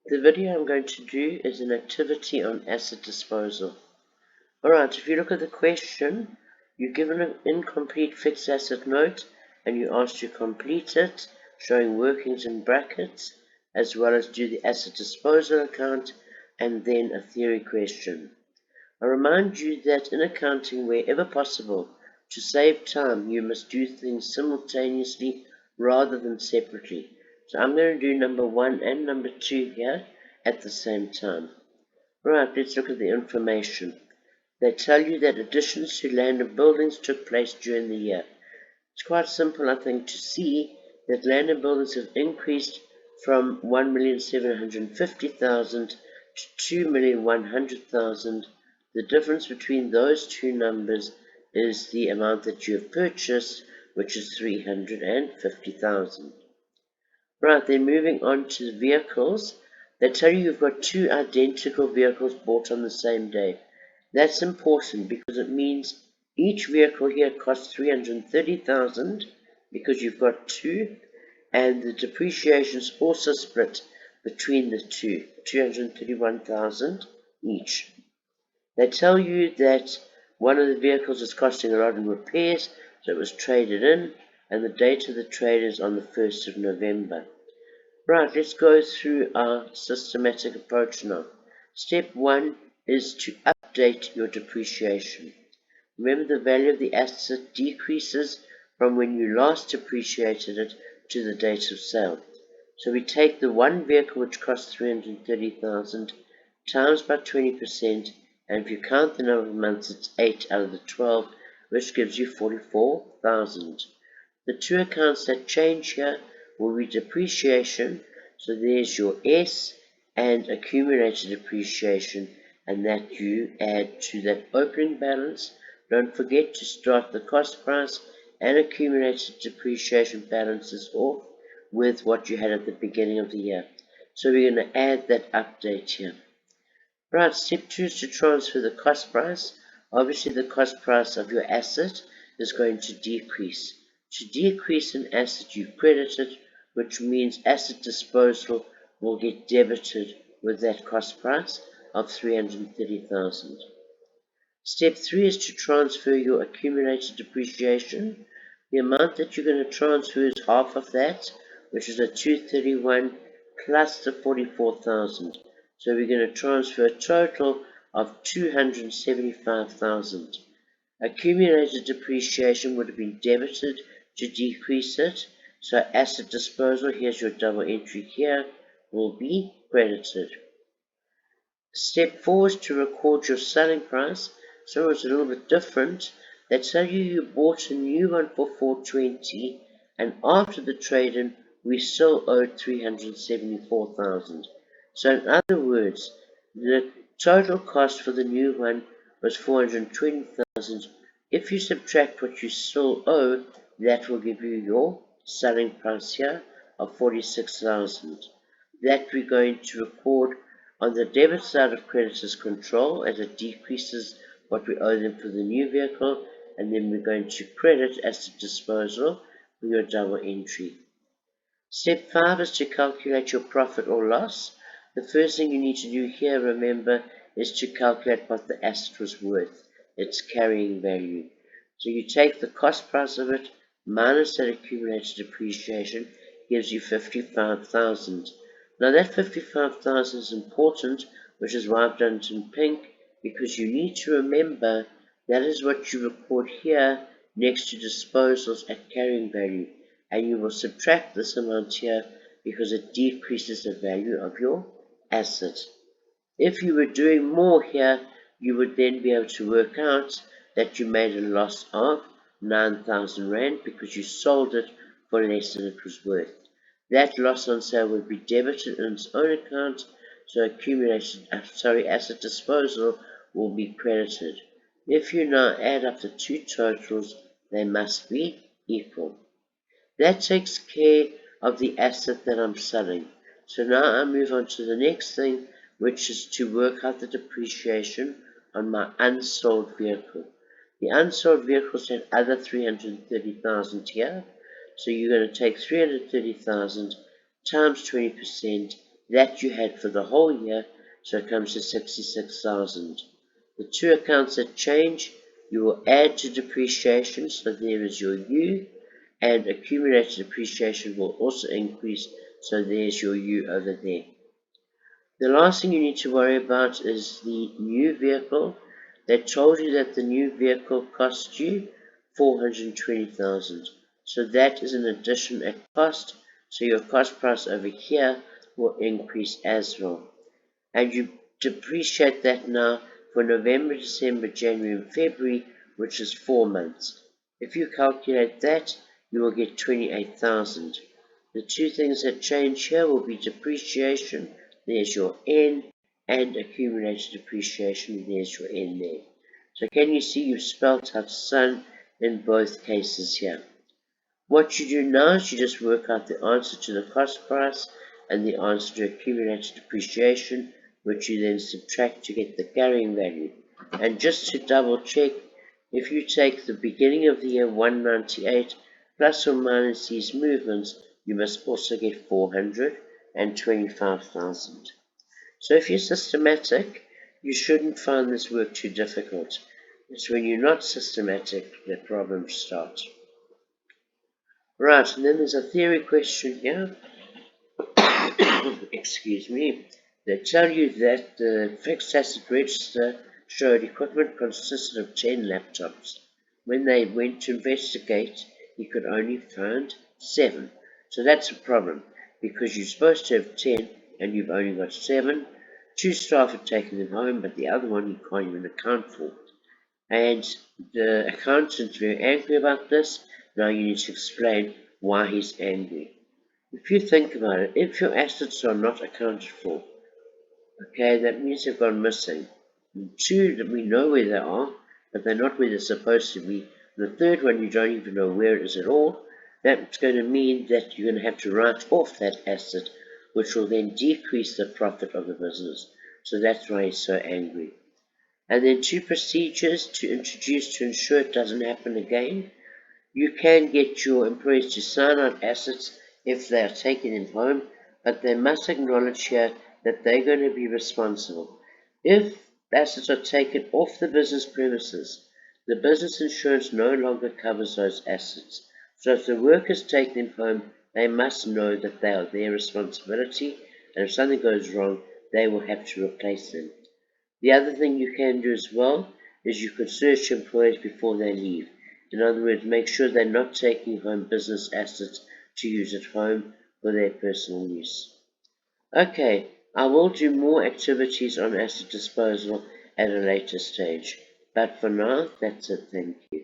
The video I'm going to do is an activity on asset disposal. Alright, if you look at the question, you're given an incomplete fixed asset note and you're asked to complete it, showing workings in brackets, as well as do the asset disposal account and then a theory question. I remind you that in accounting, wherever possible, to save time, you must do things simultaneously rather than separately. So I'm going to do number 1 and number 2 here at the same time. Right, let's look at the information. They tell you that additions to land and buildings took place during the year. It's quite simple, I think, to see that land and buildings have increased from 1,750,000 to 2,100,000. The difference between those two numbers is the amount that you have purchased, which is 350,000. Right, then moving on to the vehicles. They tell you you've got two identical vehicles bought on the same day. That's important because it means each vehicle here costs 330,000 because you've got two, and the depreciation is also split between the two, 231,000 each. They tell you that one of the vehicles is costing a lot in repairs, so it was traded in, and the date of the trade is on the 1st of November. Right, let's go through our systematic approach now. Step 1 is to update your depreciation. Remember, the value of the asset decreases from when you last depreciated it to the date of sale. So we take the one vehicle which costs 330,000 times by 20%, and if you count the number of months, it's 8 out of the 12, which gives you 44,000. The two accounts that change here will be depreciation, so there's your S, and accumulated depreciation, and that you add to that opening balance. Don't forget to start the cost price and accumulated depreciation balances off with what you had at the beginning of the year. So we're going to add that update here. Right, step 2 is to transfer the cost price. Obviously the cost price of your asset is going to decrease. To decrease an asset, you credit it, which means asset disposal will get debited with that cost price of 330,000. Step 3 is to transfer your accumulated depreciation. The amount that you're going to transfer is half of that, which is a 231 plus the 44,000. So we're going to transfer a total of 275,000. Accumulated depreciation would have been debited to decrease it. So asset disposal, here's your double entry here, will be credited. Step 4 is to record your selling price. So it's a little bit different. They tell you bought a new one for 420, and after the trade-in, we still owed 374,000. So in other words, the total cost for the new one was 420,000. If you subtract what you still owe, that will give you your selling price here of 46,000. That we're going to record on the debit side of creditors control as it decreases what we owe them for the new vehicle, and then we're going to credit asset disposal for your double entry. Step 5 is to calculate your profit or loss. The first thing you need to do here, remember, is to calculate what the asset was worth, its carrying value. So you take the cost price of it minus that accumulated depreciation gives you 55,000. Now that 55,000 is important, which is why I've done it in pink, because you need to remember that is what you record here next to disposals at carrying value, and you will subtract this amount here because it decreases the value of your asset. If you were doing more here, you would then be able to work out that you made a loss of 9,000 Rand because you sold it for less than it was worth. That loss on sale would be debited in its own account, so asset disposal will be credited. If you now add up the two totals, they must be equal. That takes care of the asset that I'm selling. So now I move on to the next thing, which is to work out the depreciation on my unsold vehicle. The unsold vehicles had other 330,000 here. So you're going to take 330,000 times 20%, that you had for the whole year, so it comes to 66,000. The two accounts that change, you will add to depreciation, so there is your U, and accumulated depreciation will also increase, so there's your U over there. The last thing you need to worry about is the new vehicle. They told you that the new vehicle cost you 420,000. So that is an addition at cost. So your cost price over here will increase as well. And you depreciate that now for November, December, January, and February, which is 4 months. If you calculate that, you will get 28,000. The two things that change here will be depreciation, there's your N, and accumulated depreciation, there's your N there. So can you see you've spelt out sun in both cases here. What you do now is you just work out the answer to the cost price and the answer to accumulated depreciation, which you then subtract to get the carrying value. And just to double check, if you take the beginning of the year 198 plus or minus these movements, you must also get 425,000. So if you're systematic, you shouldn't find this work too difficult. It's when you're not systematic that problems start. Right, and then there's a theory question here. Excuse me. They tell you that the fixed asset register showed equipment consisted of 10 laptops. When they went to investigate, he could only find 7. So that's a problem, because you're supposed to have 10 and you've only got 7. 2 staff have taken them home, but the other one you can't even account for. And the accountant's very angry about this. Now you need to explain why he's angry. If you think about it, if your assets are not accounted for, okay, that means they've gone missing. And 2, that we know where they are, but they're not where they're supposed to be. And the 3rd one, you don't even know where it is at all. That's going to mean that you're going to have to write off that asset, which will then decrease the profit of the business. So that's why he's so angry. And then 2 procedures to introduce to ensure it doesn't happen again. You can get your employees to sign out assets if they are taking them home, but they must acknowledge here that they're going to be responsible. If assets are taken off the business premises, the business insurance no longer covers those assets. So if the workers take them home, they must know that they are their responsibility, and if something goes wrong, they will have to replace them. The other thing you can do as well is you could search employees before they leave. In other words, make sure they're not taking home business assets to use at home for their personal use. Okay, I will do more activities on asset disposal at a later stage. But for now, that's it. Thank you.